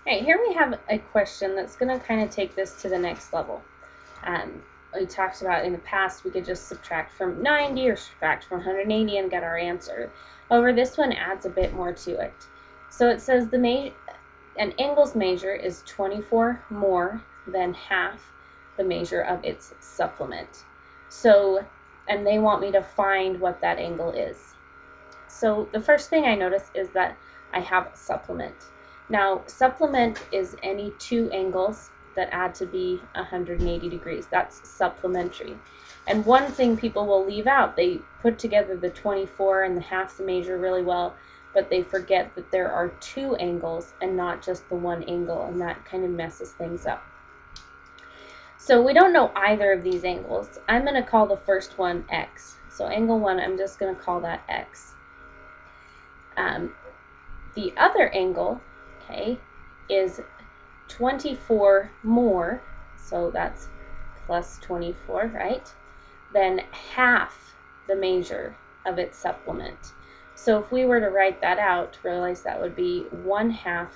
Alright, here we have a question that's going to kind of take this to the next level. We talked about in the past we could just subtract from 90 or subtract from 180 and get our answer. However, this one adds a bit more to it. So it says an angle's measure is 24 more than half the measure of its supplement. So, and they want me to find what that angle is. So the first thing I notice is that I have a supplement. Now, supplement is any two angles that add to be 180 degrees. That's supplementary. And one thing people will leave out, they put together the 24 and the half the measure really well, but they forget that there are two angles and not just the one angle, and that kind of messes things up. So we don't know either of these angles. I'm going to call the first one x. So angle 1, I'm just going to call that x. The other angle, okay, is 24 more, so that's plus 24, right, then half the measure of its supplement. So if we were to write that out, realize that would be 1/2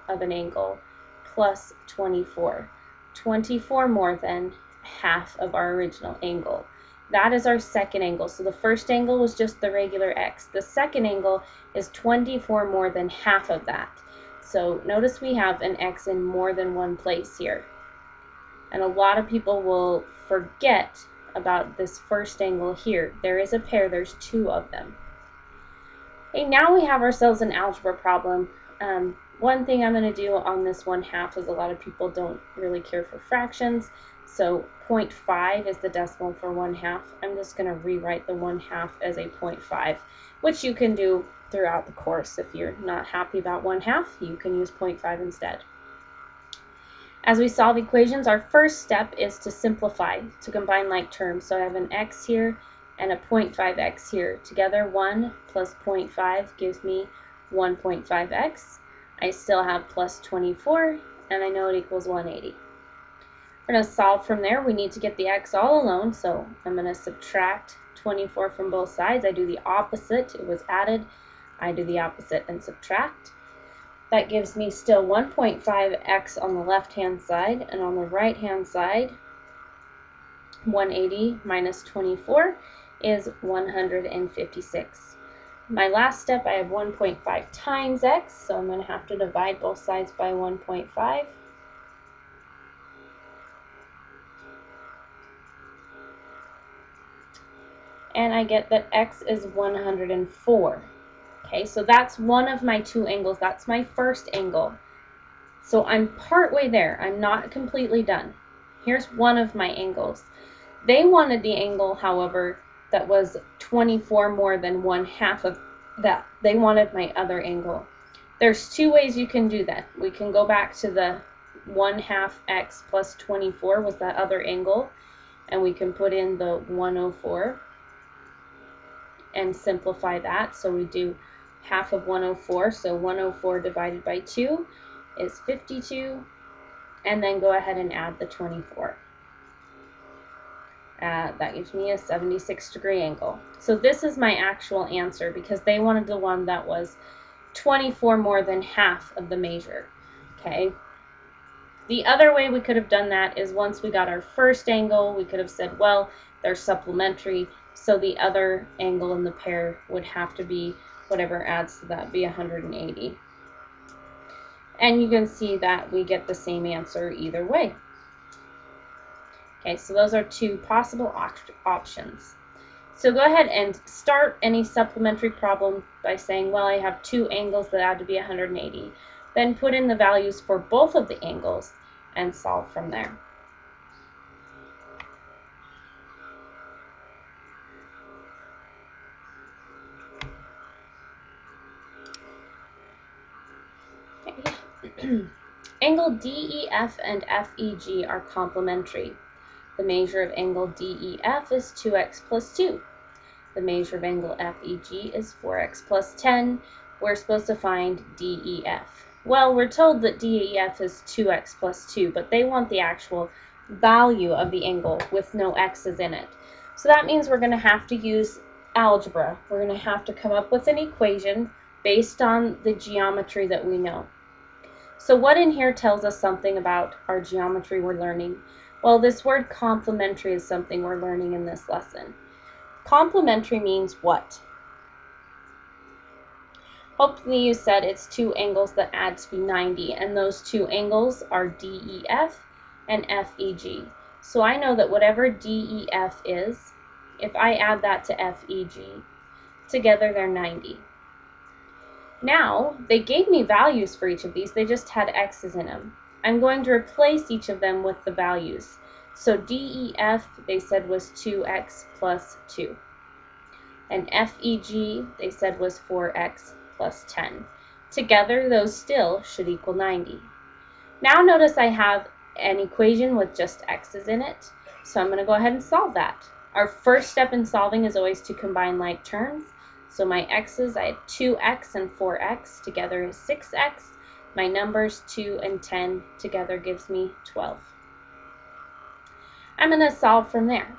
of an angle plus 24. 24 more than half of our original angle. That is our second angle. So the first angle was just the regular x. The second angle is 24 more than half of that. So notice we have an x in more than one place here. And a lot of people will forget about this first angle here. There is a pair, there's two of them. Okay, now we have ourselves an algebra problem. One thing I'm going to do on this 1/2 is a lot of people don't really care for fractions. So 0.5 is the decimal for 1/2. I'm just going to rewrite the 1/2 as a 0.5, which you can do throughout the course. If you're not happy about 1/2, you can use 0.5 instead. As we solve equations, our first step is to simplify, to combine like terms. So I have an x here and a 0.5x here. Together, 1 plus 0.5 gives me 1.5x. I still have plus 24, and I know it equals 180. We're going to solve from there. We need to get the x all alone, so I'm going to subtract 24 from both sides. I do the opposite. It was added. I do the opposite and subtract. That gives me still 1.5x on the left-hand side, and on the right-hand side, 180 minus 24 is 156. My last step, I have 1.5 times x, so I'm going to have to divide both sides by 1.5. And I get that x is 104. Okay, so that's one of my two angles. That's my first angle. So I'm partway there. I'm not completely done. Here's one of my angles. They wanted the angle, however, that was 24 more than 1/2 of that. They wanted my other angle. There's two ways you can do that. We can go back to the 1/2 x plus 24 was that other angle, and we can put in the 104 and simplify that. So we do half of 104, so 104 divided by 2 is 52, and then go ahead and add the 24. That gives me a 76-degree angle. So this is my actual answer because they wanted the one that was 24 more than half of the measure. Okay. The other way we could have done that is once we got our first angle, we could have said, well, they're supplementary, so the other angle in the pair would have to be whatever adds to that, be 180. And you can see that we get the same answer either way. Okay, so those are two possible options. So go ahead and start any supplementary problem by saying, well, I have two angles that add to be 180. Then put in the values for both of the angles and solve from there. Okay. Angle DEF and FEG are complementary. The measure of angle DEF is 2x plus 2. The measure of angle FEG is 4x plus 10. We're supposed to find DEF. Well, we're told that DEF is 2x plus 2, but they want the actual value of the angle with no x's in it. So that means we're going to have to use algebra. We're going to have to come up with an equation based on the geometry that we know. So what in here tells us something about our geometry we're learning? Well, this word complementary is something we're learning in this lesson. Complementary means what? Hopefully you said it's two angles that add to be 90, and those two angles are DEF and FEG. So I know that whatever DEF is, if I add that to FEG, together they're 90. Now, they gave me values for each of these, they just had x's in them. I'm going to replace each of them with the values. So DEF, they said, was 2x plus 2. And FEG, they said, was 4x plus 10. Together, those still should equal 90. Now notice I have an equation with just x's in it, so I'm going to go ahead and solve that. Our first step in solving is always to combine like terms. So my x's, I had 2x and 4x, together is 6x. My numbers 2 and 10 together gives me 12. I'm going to solve from there.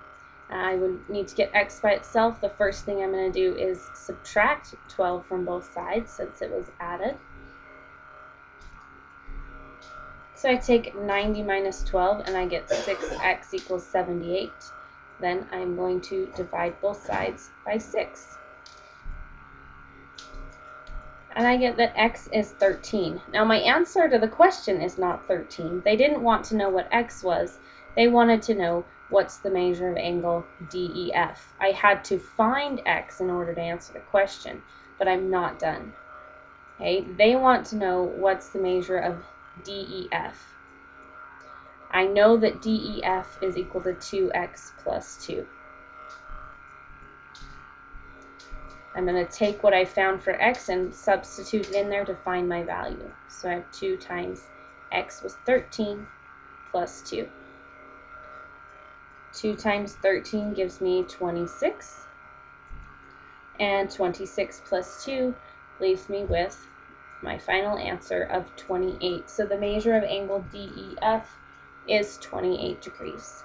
I would need to get x by itself. The first thing I'm going to do is subtract 12 from both sides since it was added. So I take 90 minus 12 and I get 6x equals 78. Then I'm going to divide both sides by 6. And I get that x is 13. Now my answer to the question is not 13. They didn't want to know what x was. They wanted to know what's the measure of angle DEF. I had to find x in order to answer the question, but I'm not done. Okay, they want to know what's the measure of DEF. I know that DEF is equal to 2x plus 2. I'm going to take what I found for x and substitute it in there to find my value. So I have 2 times x was 13 plus 2. 2 times 13 gives me 26. And 26 plus 2 leaves me with my final answer of 28. So the measure of angle DEF is 28 degrees.